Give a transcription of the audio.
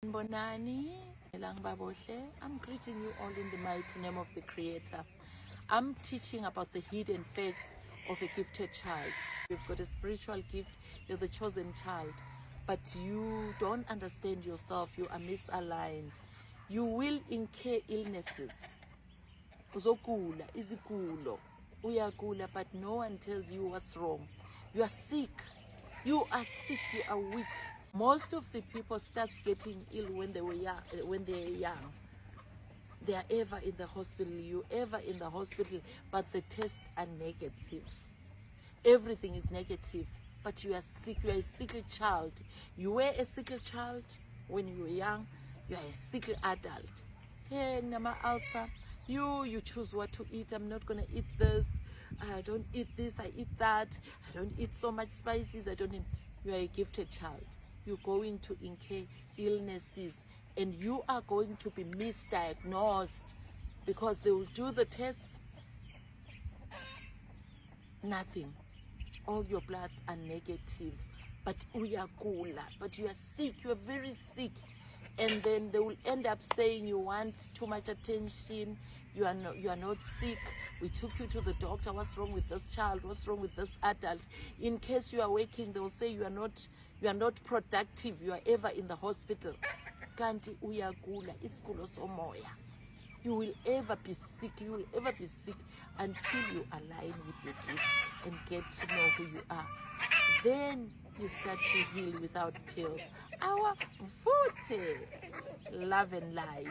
Bonani, I'm greeting you all in the mighty name of the Creator. I'm teaching about the hidden fates of a gifted child. You've got a spiritual gift, you're the chosen child, but you don't understand yourself, you are misaligned. You will incur illnesses. Uzokula, izigulo, uyagula, but no one tells you what's wrong. You are sick, you are sick, you are weak. Most of the people start getting ill when they're young. They are ever in the hospital, you ever in the hospital, but the tests are negative. Everything is negative, but you are sick, you are a sickly child. You were a sickly child when you were young, you are a sickly adult. Hey, Nama Alsa, you choose what to eat. I'm not gonna eat this, I don't eat this, I eat that, I don't eat so much spices, I don't eat. You are a gifted child. You're going to incur illnesses and you are going to be misdiagnosed because they will do the tests, nothing. All your bloods are negative, but uyagula, but you are sick, you are very sick. And then they will end up saying you want too much attention, you are not sick, we took you to the doctor, what's wrong with this child, what's wrong with this adult? In case you are waking, they will say you are not productive, you are ever in the hospital. Kanti uyagula, isigulo somoya. You will ever be sick, you will ever be sick until you align with your gift and get to know who you are. Then you start to heal without pills. Our Vute, love and light.